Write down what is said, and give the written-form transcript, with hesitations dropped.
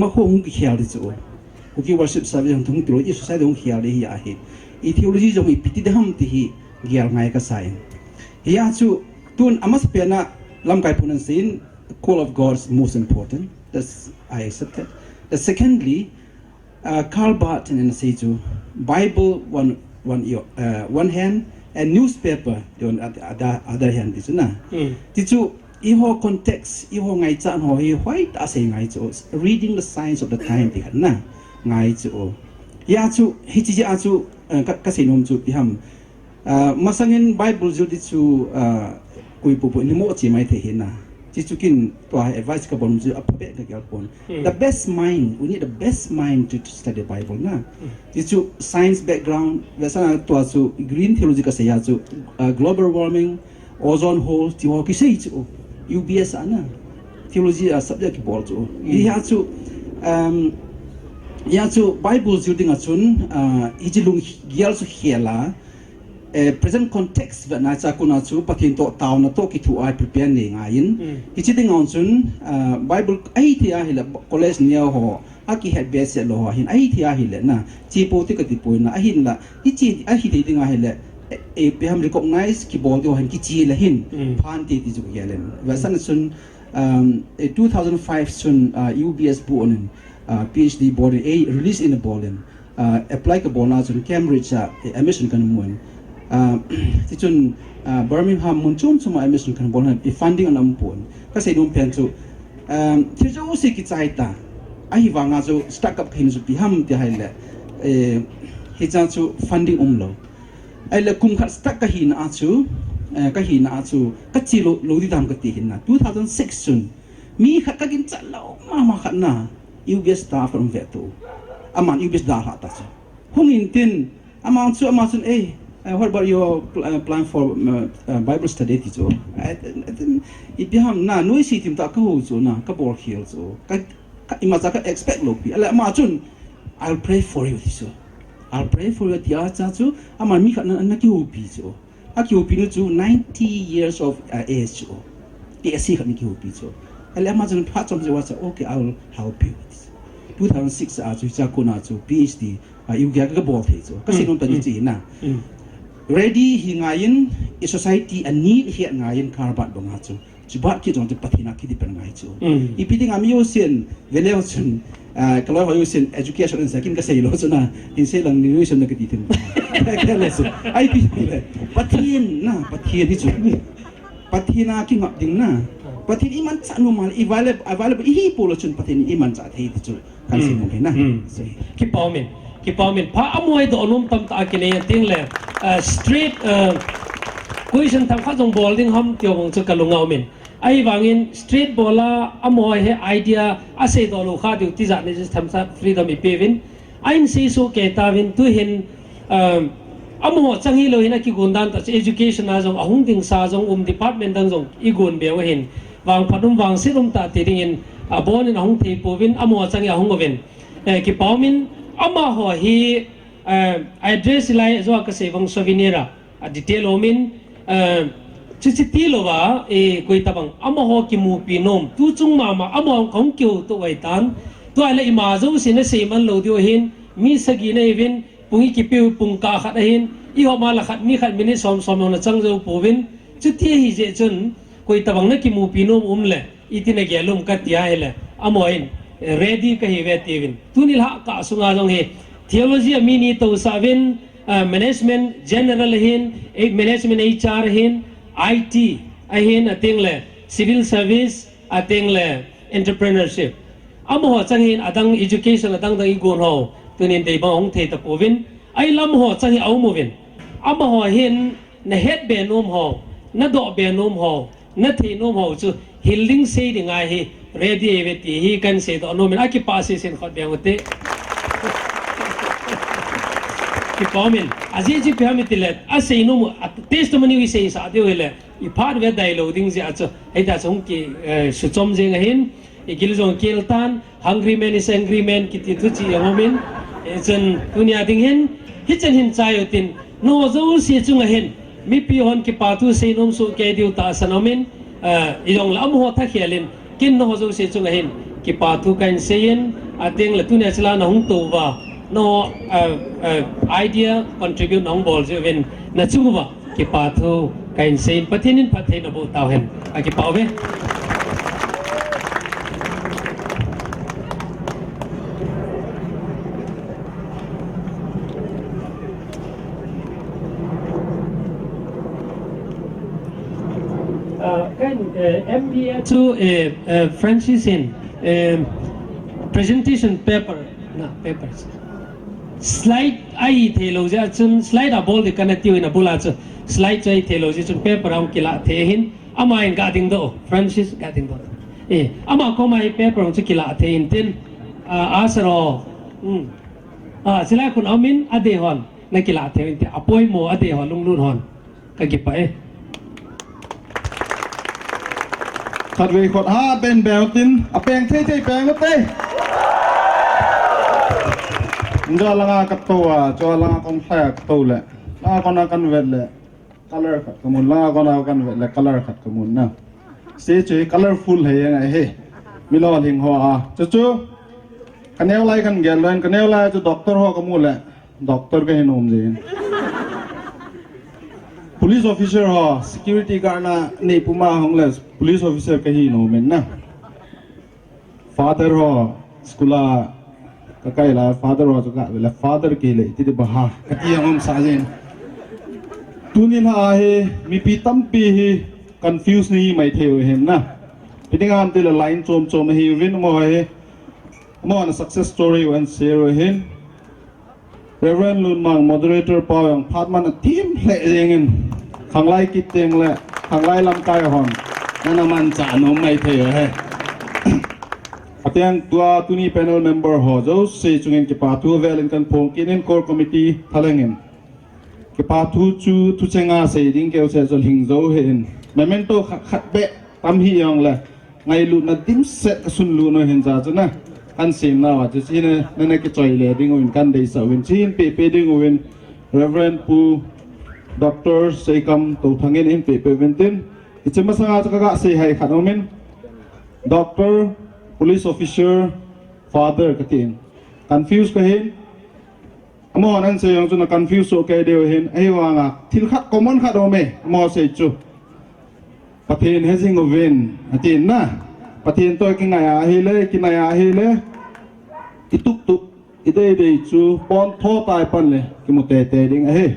mà không cái hiểu được chỗ, cái worship service trong thùng tiêu, cái society không hiểu được hiểu hết, cái theology trong cái piti ham thì hiểu ngay cái sai. Hiểu chỗ tuần amas pena lam kai punan sin call of God is most important. That's I accept it. The secondly, Karl Barton and say to Bible one hand and newspaper on other hand is na. Tisu iho context iho ngai chan ho hi white as ngai chu reading the signs of the time ti na ngai chu ya chu hi chi a chu ka sinom chu pi ham masangin Bible ju ti chu kui pu ni mo chi mai the hin na chi chu kin to advice ka bon ju apabe ka gyal pon the best mind, we need the best mind to study Bible na chi chu science background vesana to chu green theology ka se ya chu global warming ozone hole ti ho ki sei chu UBS ana theology subject ki bol chu ya chu Bible ju ding a chun ijilung gial su hiala present context va na cha kuna chu pathin to taw na to ki thu ai prepare ni ngain ki chi ding on chun Bible ai thia hila college nia ho aki het base lo hin ai thia hila na chi po ti ka ti po na ahin la ki chi a hi ti ding a hila e pe ham recognize ki bol do han ki chi la hin phan ti ti ju yelen va san sun 2005 sun UBS bu onen PhD board a release in the bolen apply ka bona sun Cambridge emission kan mun ti chun Birmingham mun chum chuma emission kan bolen funding an ampon ka sei dum pen chu ti jo se ki chai ta ai wanga chu stack up khin chu pi ham ti haile hi cha chu funding umlo ai la kum khat stack ka hin a chu ka chi lo di dam ka ti hin na 2006 sun mi khat ka kin chalo ma khat na UBS staff from veto aman UBS da ha ta chu hung in tin amount sun what about your plan for Bible study ti chu it beham na noi si tim ta ka hu chu na ka bor khil chu ka ima cha ka expect lo pi ala ma chun I'll pray for you ti chu I'll pray for you dia cha chu aman mi khat na ki hu pi chu a ki hu pi nu chu 90 years of age chu ti asi khat ni ki hu pi chu ala ma chun pha chom je wa cha okay I will help you 2006 a chu cha ko na chu PhD yu ga ka bol the chu ka sinon ta ni chi na ready hi ngayin a society a need hi ngayin karbat bonga chu chubat ki jong te pathina ki dipen ngai chu ipiting amio sen veleo chun kalau hoyo sen education and sakin ka sei lo chuna in sei lang ni sion na ki tin ka le su ai pi le pathin na pathin hi chu pathina ki ngap ding na pathin iman cha nu mal available hi polo chun pathin iman cha thei chu kan sei mo na ki paumin pha amoy do onum tam ta ki ne ting le street question tham kha jong bowling ham tiong chu kalunga min ai wangin street bola amoy he idea ase do lo kha du ti za ne tham sa freedom ipevin ain se so ke ta win tu hin amo changi lo hina ki gundan ta education a jong ahung ding sa jong department dang jong i gun be wa hin wang phanum wang sirum ta ti ding in abon in ahung the povin amo changi ahung ovin ki paumin ama ho hi address lai zo ka sevang souvenir detail omin chichiti lowa koi tabang ama ho ki mu pi nom tu chung mama ama khong kyu to wai tan to ala ima zo sine seman lo dio hin mi sagi na evin pungi ki pe pung ka khat hin i ho ma la khat mi khat mini som na chang zo povin chuti hi je chun koi tabang na ki mu pi nom le itina gelum ka tia hele amoin ready ka hi ve tivin tunil ha ka sunga jong he theology mini to savin management general hin management HR hin IT ahin atingle civil service atingle entrepreneurship amo changin adang education adang dang igon ho tunin dei bang the ta povin ai lam ho changi au movin amo ho hin na het be nom ho na do be nom ho na the nom ho chu healing sei dinga hi ready eveti hi kan se do no min aki pase sen khot beote ki komen aji ji phamitilet ase no testimony wi sei sa de wele I part ve dialoguing je acho heita chong ki suchom je ngahin igil jong keltan hungry man is angry man ki ti thu chi yomin chen dunia ding hin hichen hin chayotin no zo se chung hin mi pi hon ki patu sei nom su ke diu ta sanomin idong lam ho tha khelin kin no zo se chung hin ki patu kan seyen tiếng là tu này sẽ là nó không tụ vào nó idea contribute nó không bol cho nên nó chung vào cái part thu cái sen phát thiên nên phát thiên nó bộ tàu hen cái bảo vệ cái MBA to Francis in presentation paper na papers slide ai theology chun slide a bol de kana tiu in a bula chu slide chai theology chun paper ang kila the hin ama in ga ding do Francis ga ding do ama ko mai paper chu kila the in tin asaro sila kun amin ade hon na kila the in apoi mo ade hon lung lun hon ka gi paขัดเวขดห้าเป็นแบบตินอเปงเท่ๆแปลงก็เต้จอลังกับตัวจอลังคงแทกตัวแหละล่าก็น่ากันเวทแหละ color ขัดขมุนล่าก็น่ากันเวทแหละ color ขัดขมุนนะเสียใจ colorful เฮยังไงเฮ้มีล้อหิงหัวจู่ๆกันแนวไล่กันแก่เลยกันแนวไล่จู่ด็อกเตอร์หัวขมุนแหละด็อกเตอร์ก็เห็นอมจีนpolice officer ho security guard na nei puma hongles police officer kahi no men na father ho skula kakai la father ho ka la father ke le ti de baha kati hom sajen tunin ha he mi pi tam pi hi confuse ni mai theu hem na pidingan te la line chom hi win mo he mo na success story when share hin Reverend Lun Mang moderator pawang phatman a team hle jengin Khanglai kiteng le Khanglai lam kai hon nanaman cha no mai the he ateng tua tuni panel member ho jo se chungin ki pa thu velen kan phong kinin core committee thalengin ki pa thu chu thu chenga se ding ke se jol hing zo hen memento khat be tam hi yong le ngai lu na dim set ka sun lu no hen za chana kan sim na wa chu chin ne ke choi le ding win kan dei sa win chin pe ding win Reverend Pu Doctor Seikam to thangin in pe ventin ichema sanga chaka se hai khanomin doctor police officer father katin confuse ka hin amo nan se yong chu na confuse so ke deu hin ai wanga thil khat common khat ome mo se chu pathin hazing win atin na pathin to ki ngai a hi le ki nai a hi le ituk tuk ide chu pon tho tai pan le ki mo te ding a he